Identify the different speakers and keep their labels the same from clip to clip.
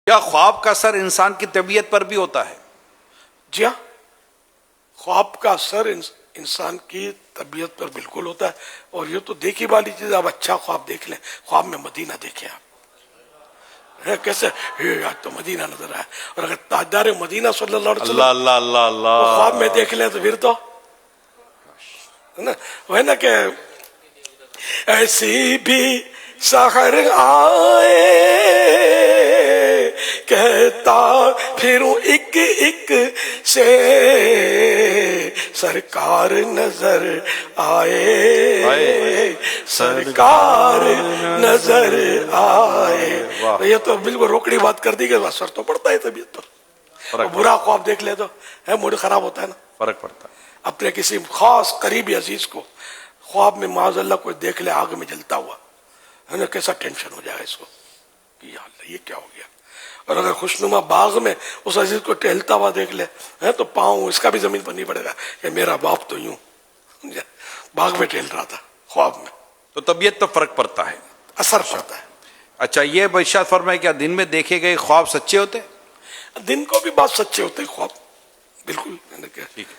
Speaker 1: کیا خواب کا اثر انسان کی طبیعت پر بھی ہوتا ہے؟
Speaker 2: جی ہاں، خواب کا اثر انسان کی طبیعت پر بالکل ہوتا ہے، اور یہ تو دیکھی والی چیز، آپ اچھا خواب دیکھ لیں، خواب میں مدینہ دیکھیں آپ، کیسے آج تو مدینہ نظر آیا، اور اگر تاجدار مدینہ صلی اللہ علیہ وسلم
Speaker 1: اللہ اللہ اللہ
Speaker 2: وہ خواب میں
Speaker 1: اللہ.
Speaker 2: دیکھ لیں تو پھر تو وہ ہے نا کہ ایسی بھی سحر آئے کہتا پھروں ایک ایک سے سرکار نظر آئے، سرکار نظر آئے. یہ تو بالکل روکڑی بات کر دی کہ اثر تو پڑتا ہے طبیعت پر. برا خواب دیکھ لے تو موڈ خراب ہوتا ہے نا.
Speaker 1: فرق پڑتا ہے.
Speaker 2: اپنے کسی خاص قریبی عزیز کو خواب میں معاذ اللہ کوئی دیکھ لے آگ میں جلتا ہوا، ہے نا، کیسا ٹینشن ہو جائے اس کو کہ یا اللہ یہ کیا ہو گیا. اور اگر خوشنما باغ میں اس عزیز کو ٹہلتا ہوا دیکھ لے تو پاؤں اس کا بھی زمین پر نہیں پڑے گا کہ میرا باپ تو یوں باغ میں ٹہل رہا تھا خواب میں.
Speaker 1: تو طبیعت تو فرق پڑتا ہے،
Speaker 2: اثر پڑتا ہے.
Speaker 1: اچھا، یہ ارشاد فرمائے کیا دن میں دیکھے گئے خواب سچے ہوتے؟
Speaker 2: دن کو بھی بات سچے ہوتے ہیں خواب، بالکل.
Speaker 1: ٹھیک ہے.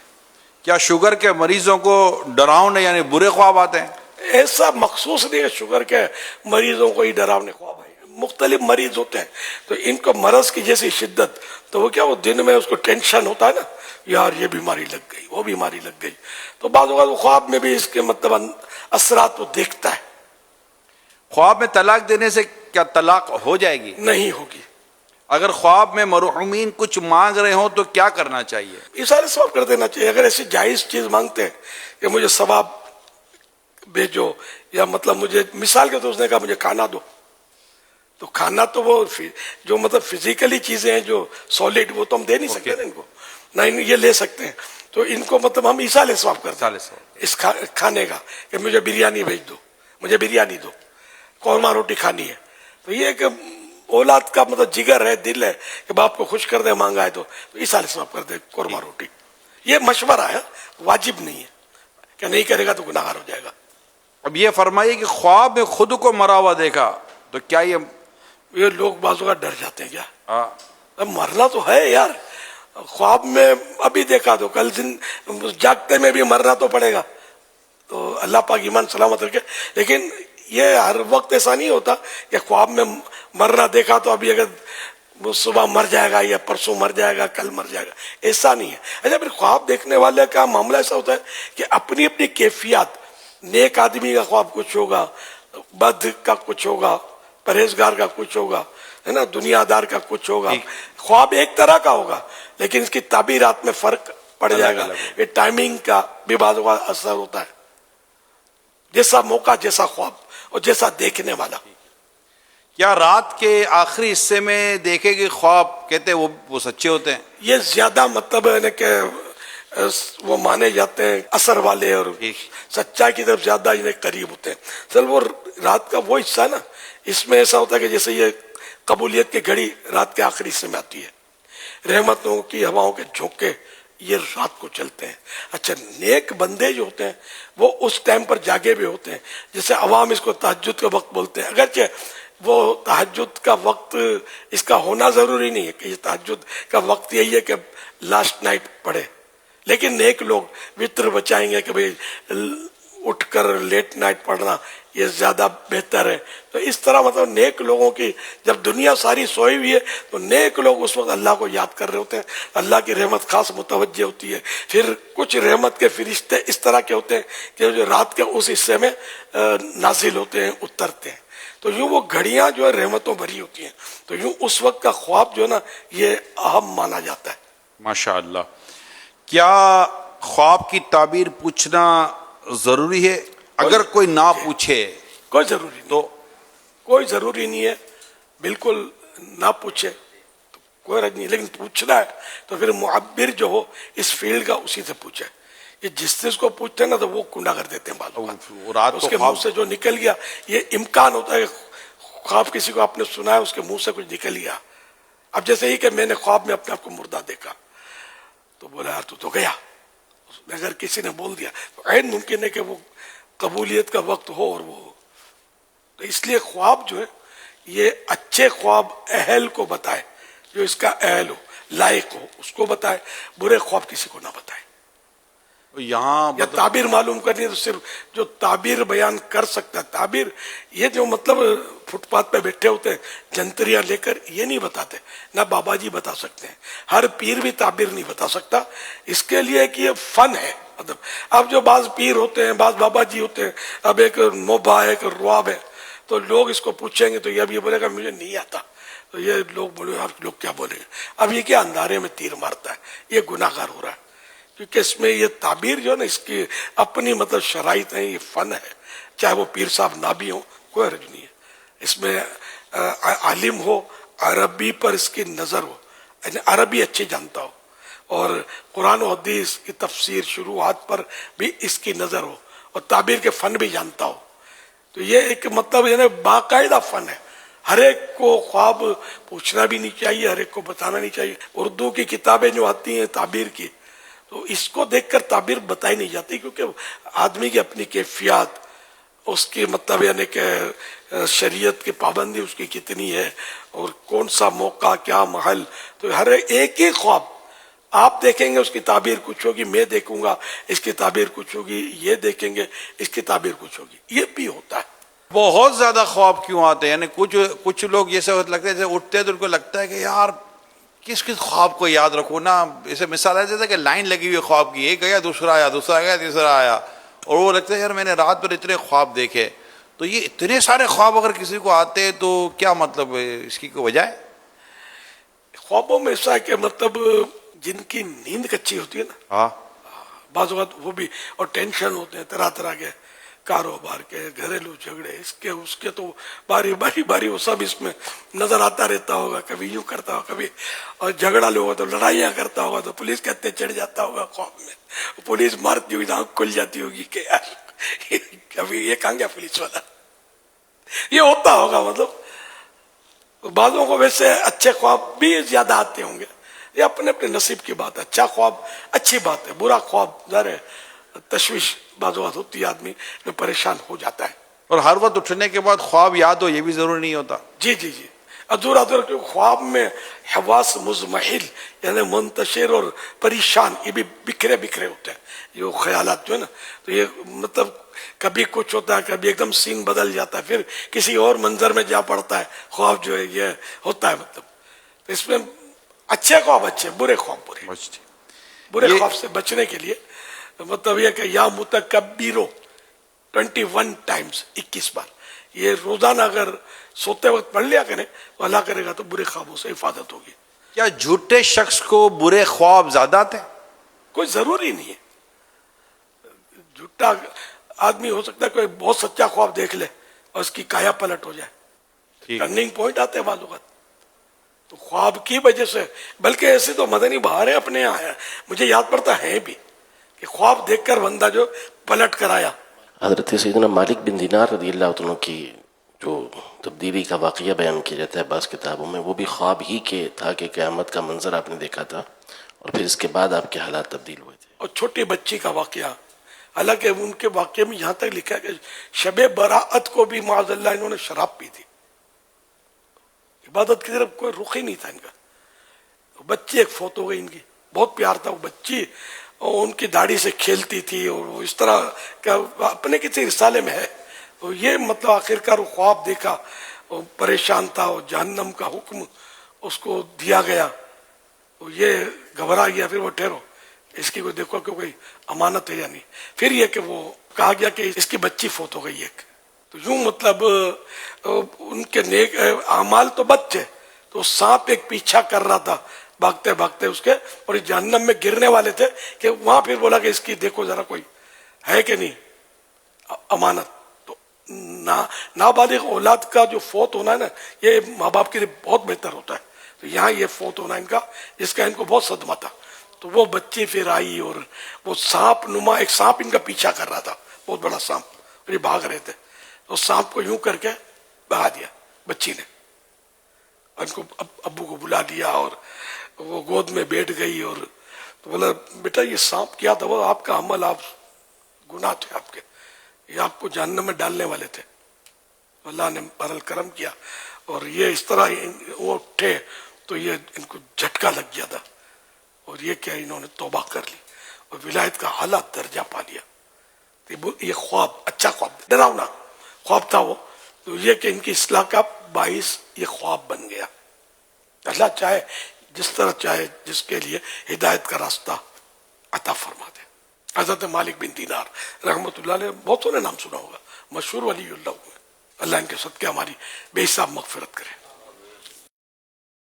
Speaker 1: کیا شوگر کے مریضوں کو ڈراؤنے یعنی برے خواب آتے ہیں؟
Speaker 2: ایسا مخصوص نہیں ہے شوگر کے مریضوں کو ہی ڈراونے خواب آئے، مختلف مریض ہوتے ہیں تو ان کو مرض کی جیسی شدت، تو وہ کیا وہ دن میں اس کو ٹینشن ہوتا ہے نا، یار یہ بیماری لگ گئی وہ بیماری لگ گئی، تو بعض اوقات وہ خواب میں بھی اس کے مطلب اثرات وہ دیکھتا ہے.
Speaker 1: خواب میں طلاق دینے سے کیا طلاق ہو جائے گی؟
Speaker 2: نہیں ہوگی.
Speaker 1: اگر خواب میں مرحومین کچھ مانگ رہے ہوں تو کیا کرنا چاہیے؟
Speaker 2: اشارے ثواب کر دینا چاہیے. اگر ایسی جائز چیز مانگتے ہیں کہ مجھے ثواب بھیجو، یا مطلب مجھے مثال کے طور اس نے کہا مجھے کھانا دو، تو کھانا تو وہ جو مطلب فزیکلی چیزیں ہیں جو سالڈ، وہ تو ہم دے نہیں سکتے نا ان کو، نہ یہ لے سکتے ہیں، تو ان کو مطلب ہم ایسا ثواب کرتے ہیں اس کھانے کا کہ مجھے بریانی بھیج دو، مجھے بریانی دو، قورمہ روٹی کھانی ہے. تو یہ کہ اولاد کا مطلب جگر ہے، دل ہے کہ باپ کو خوش کر دے، مانگا ہے تو ایسا ثواب کر دے قورمہ روٹی. یہ مشورہ ہے، واجب نہیں ہے کہ نہیں کرے گا تو گناہگار ہو جائے گا.
Speaker 1: اب یہ فرمائیے کہ خواب میں خود کو مرا ہوا دیکھا تو کیا
Speaker 2: یہ لوگ بعض اوقات ڈر جاتے ہیں کیا؟ مرنا تو ہے یار، خواب میں ابھی دیکھا تو کل دن جاگتے میں بھی مرنا تو پڑے گا. تو اللہ پاک ایمان سلامت رکھے. لیکن یہ ہر وقت ایسا نہیں ہوتا کہ خواب میں مرنا دیکھا تو ابھی اگر صبح مر جائے گا یا پرسوں مر جائے گا کل مر جائے گا، ایسا نہیں ہے. اچھا، پھر خواب دیکھنے والے کا معاملہ ایسا ہوتا ہے کہ اپنی اپنی کیفیات، نیک آدمی کا خواب کچھ ہوگا، بد کا کچھ ہوگا، پرہیزگار کا کچھ ہوگا، ہے نا، دنیا دار کا کچھ ہوگا. خواب ایک طرح کا ہوگا لیکن اس کی تعبیرات میں فرق پڑ جائے گا. یہ ٹائمنگ کا بھی بعض اوقات اثر ہوتا ہے، جیسا موقع، جیسا خواب اور جیسا دیکھنے والا.
Speaker 1: کیا رات کے آخری حصے میں دیکھے گئے خواب کہتے ہیں وہ سچے ہوتے ہیں؟
Speaker 2: یہ زیادہ مطلب ہے کہ وہ مانے جاتے ہیں اثر والے، اور سچائی کی طرف زیادہ قریب ہوتے ہیں. سر وہ رات کا وہ حصہ ہے نا، اس میں ایسا ہوتا ہے کہ جیسے یہ قبولیت کی گھڑی رات کے آخری حصے میں آتی ہے، رحمتوں کی ہواؤں کے جھونکے یہ رات کو چلتے ہیں. اچھا، نیک بندے جو ہوتے ہیں وہ اس ٹائم پر جاگے بھی ہوتے ہیں. جیسے عوام اس کو تہجد کا وقت بولتے ہیں، اگرچہ وہ تہجد کا وقت اس کا ہونا ضروری نہیں ہے کہ یہ تہجد کا وقت یہی ہے کہ لاسٹ نائٹ پڑھے، لیکن نیک لوگ وطر بچائیں گے کہ بھئی اٹھ کر لیٹ نائٹ پڑھنا یہ زیادہ بہتر ہے. تو اس طرح مطلب نیک لوگوں کی جب دنیا ساری سوئی ہوئی ہے تو نیک لوگ اس وقت اللہ کو یاد کر رہے ہوتے ہیں، اللہ کی رحمت خاص متوجہ ہوتی ہے. پھر کچھ رحمت کے فرشتے اس طرح کے ہوتے ہیں کہ جو رات کے اس حصے میں نازل ہوتے ہیں، اترتے ہیں. تو یوں وہ گھڑیاں جو ہے رحمتوں بھری ہوتی ہیں. تو یوں اس وقت کا خواب جو ہے نا یہ اہم مانا جاتا ہے.
Speaker 1: ماشاء اللہ. کیا خواب کی تعبیر پوچھنا ضروری ہے؟ اگر کوئی نہ پوچھے
Speaker 2: کوئی ضروری نہیں،
Speaker 1: تو
Speaker 2: کوئی ضروری نہیں ہے، بالکل نہ پوچھے تو کوئی رد نہیں، لیکن پوچھنا ہے تو پھر معبر جو ہو اس فیلڈ کا اسی سے پوچھے. یہ جس چیز کو پوچھتے ہیں نا تو وہ کنڈا کر دیتے ہیں بعض اس کے منہ سے جو نکل گیا. یہ امکان ہوتا ہے کہ خواب کسی کو آپ نے سنا ہے اس کے منہ سے کچھ نکل گیا. اب جیسے ہی کہ میں نے خواب میں اپنے آپ کو مردہ دیکھا تو بولا یار تو گیا. اگر کسی نے بول دیا تو عین ممکن ہے کہ وہ قبولیت کا وقت ہو اور وہ ہو. تو اس لیے خواب جو ہے یہ اچھے خواب اہل کو بتائے جو اس کا اہل ہو، لائق ہو، اس کو بتائے، برے خواب کسی کو نہ بتائے.
Speaker 1: یہاں
Speaker 2: یا تعبیر معلوم کرنی ہے تو صرف جو تعبیر بیان کر سکتا ہے. تعبیر یہ جو مطلب فٹ پاتھ پہ بیٹھے ہوتے ہیں جنتریاں لے کر، یہ نہیں بتاتے. نہ بابا جی بتا سکتے ہیں، ہر پیر بھی تعبیر نہیں بتا سکتا. اس کے لیے کہ یہ فن ہے. مطلب اب جو بعض پیر ہوتے ہیں، بعض بابا جی ہوتے ہیں، اب ایک موبا ہے، ایک رواب ہے، تو لوگ اس کو پوچھیں گے تو یہ اب یہ بولے گا مجھے نہیں آتا. تو یہ لوگ بولے آپ لوگ کیا بولیں گے. اب یہ کیا اندھارے میں تیر مارتا ہے، یہ گناہ گار ہو رہا ہے. کیونکہ اس میں یہ تعبیر جو ہے نا، اس کی اپنی مطلب شرائط ہیں، یہ فن ہے. چاہے وہ پیر صاحب نہ بھی ہوں، کوئی حرج نہیں ہے. اس میں عالم ہو، عربی پر اس کی نظر ہو، یعنی عربی اچھی جانتا ہو، اور قرآن و حدیث کی تفسیر شروحات پر بھی اس کی نظر ہو، اور تعبیر کے فن بھی جانتا ہو. تو یہ ایک مطلب یعنی باقاعدہ فن ہے. ہر ایک کو خواب پوچھنا بھی نہیں چاہیے، ہر ایک کو بتانا نہیں چاہیے. اردو کی کتابیں جو آتی ہیں تعبیر کی، تو اس کو دیکھ کر تعبیر بتائی نہیں جاتی، کیونکہ آدمی کی اپنی کیفیات، اس کی مطلب یعنی کہ شریعت کی پابندی اس کی کتنی ہے، اور کون سا موقع، کیا محل. تو ہر ایک ہی خواب آپ دیکھیں گے اس کی تعبیر کچھ ہوگی، میں دیکھوں گا اس کی تعبیر کچھ ہوگی، یہ دیکھیں گے اس کی تعبیر کچھ ہوگی. یہ بھی ہوتا ہے.
Speaker 1: بہت زیادہ خواب کیوں آتے ہیں؟ یعنی کچھ لوگ جیسے لگتا ہے، جیسے اٹھتے ہیں تو ان کو لگتا ہے کہ یار کس خواب کو یاد رکھو نا. اسے مثال ہے جیسے کہ لائن لگی ہوئی خواب کی، ایک گیا دوسرا آیا، دوسرا گیا تیسرا آیا، اور وہ لگتا ہے یار میں نے رات بھر اتنے خواب دیکھے. تو یہ اتنے سارے خواب اگر کسی کو آتے تو کیا مطلب ہے، اس کی کوئی وجہ ہے؟
Speaker 2: خوابوں میں ایسا ہے کہ مطلب جن کی نیند کچی ہوتی ہے نا،
Speaker 1: ہاں،
Speaker 2: بعض اوقات وہ بھی، اور ٹینشن ہوتے ہیں طرح طرح کے، کاروبار کے، گھریلو جھگڑے، اس کے تو باری باری باری وہ سب اس میں نظر آتا رہتا ہوگا. کبھی یوں کرتا ہوگا، کبھی اور جھگڑا لوگا تو لڑائیاں کرتا ہوگا، تو پولیس کہتے چڑھ جاتا ہوگا خواب میں، پولیس مارتی ہوئی آنکھ کھل جاتی ہوگی کہ یار کبھی یہ کہاں گیا پولیس والا. یہ ہوتا ہوگا. مطلب بعضوں کو ویسے اچھے خواب بھی زیادہ آتے ہوں گے، یہ اپنے اپنے نصیب کی بات ہے. اچھا خواب اچھی بات ہے، برا خواب ظاہر ہے تشویش بعض اوقات ہوتی ہے، آدمی میں پریشان ہو جاتا ہے.
Speaker 1: اور ہر وقت اٹھنے کے بعد خواب یاد ہو یہ بھی ضروری نہیں ہوتا.
Speaker 2: جی جی جی، ادھورا ادھورا. خواب میں حواس مزمحل یعنی منتشر اور پریشان، یہ بھی بکھرے بکھرے ہوتے ہیں یہ خیالات جو ہے نا. تو یہ مطلب کبھی کچھ ہوتا ہے، کبھی ایک دم سین بدل جاتا ہے، پھر کسی اور منظر میں جا پڑتا ہے. خواب جو ہے یہ ہوتا ہے. مطلب تو اس میں اچھے خواب اچھے، برے خواب برے. برے خواب سے بچنے کے لیے مطلب یہ کہ یا متکبرو 21 ٹائمز، 21 بار یہ روزانہ اگر سوتے وقت پڑھ لیا کریں تو اللہ کرے گا تو برے خوابوں سے حفاظت ہوگی.
Speaker 1: کیا جھوٹے شخص کو برے خواب زیادہ آتے ہیں؟
Speaker 2: کوئی ضروری نہیں ہے. جھوٹا آدمی ہو سکتا ہے کوئی بہت سچا خواب دیکھ لے اور اس کی کایا پلٹ ہو جائے. ٹرننگ پوائنٹ آتے ہیں بعض اوقات تو خواب کی وجہ سے. بلکہ ایسے تو مدنی بہاریں اپنے یہاں ہیں، مجھے یاد پڑتا ہے بھی کہ خواب دیکھ کر بندہ جو پلٹ کر آیا.
Speaker 3: حضرت سیدنا مالک بن دینار رضی اللہ عنہ کی جو تبدیلی کا واقعہ بیان کیا جاتا ہے بعض کتابوں میں، وہ بھی خواب ہی کے تھا کہ قیامت کا منظر آپ نے دیکھا تھا، اور پھر اس کے بعد آپ کے حالات تبدیل ہوئے تھے.
Speaker 2: اور چھوٹی بچی کا واقعہ، حالانکہ ان کے واقعے میں یہاں تک لکھا ہے کہ شب براءت کو بھی معاذ اللہ انہوں نے شراب پی تھی. عبادت کی طرف کوئی رخ ہی نہیں تھا ان کا. بچی ایک فوت ہو گئی ان کی، بہت پیار تھا وہ بچی، اور ان کی داڑھی سے کھیلتی تھی، اور وہ اس طرح کا اپنے کسی رسالے میں ہے. تو یہ مطلب آخرکار وہ خواب دیکھا، وہ پریشان تھا، اور جہنم کا حکم اس کو دیا گیا، تو یہ گھبرا گیا. پھر وہ ٹھہرو، اس کی کوئی دیکھو کہ کوئی امانت ہے یا نہیں. پھر یہ کہ وہ کہا گیا کہ اس کی بچی فوت ہو گئی ایک. تو یوں مطلب ان کے نیک اعمال تو بد تھے، تو سانپ ایک پیچھا کر رہا تھا بھاگتے بھاگتے اس کے، اور جہنم میں گرنے والے تھے کہ وہاں پھر بولا کہ اس کی دیکھو ذرا کوئی ہے کہ نہیں امانت. تو نابالغ اولاد کا جو فوت ہونا ہے نا، یہ ماں باپ کے لیے بہت بہتر ہوتا ہے. تو یہاں یہ فوت ہونا ان کا، جس کا ان کو بہت صدمہ تھا. تو وہ بچی پھر آئی، اور وہ سانپ نما ایک سانپ ان کا پیچھا کر رہا تھا، بہت بڑا سانپ، اور یہ بھاگ رہے تھے. تو سانپ کو یوں کر کے بہا دیا بچی نے، اور ان کو ابو کو بلا دیا، اور وہ گود میں بیٹھ گئی. اور تو بولا بیٹا یہ سانپ کیا تھا؟ وہ آپ کا عمل، آپ گناہ تھے آپ کے، یہ آپ کو جہنم میں ڈالنے والے تھے. اللہ نے بہرحال کرم کیا، اور یہ اس طرح وہ اٹھے تو یہ ان کو جھٹکا لگ گیا تھا، اور یہ کیا انہوں نے توبہ کر لی اور ولایت کا اعلیٰ درجہ پا لیا. یہ خواب، اچھا خواب، ڈراؤنا خواب تھا وہ، تو یہ کہ ان کی اصلاح کا باعث یہ خواب بن گیا. اللہ چاہے جس طرح چاہے جس کے لیے ہدایت کا راستہ عطا فرما دے. حضرت مالک بن دینار رحمۃ اللہ علیہ، بہت سو نے نام سنا ہوگا، مشہور ولی اللہ ہوئے. اللہ ان کے صدقے ہماری بے حساب مغفرت کرے.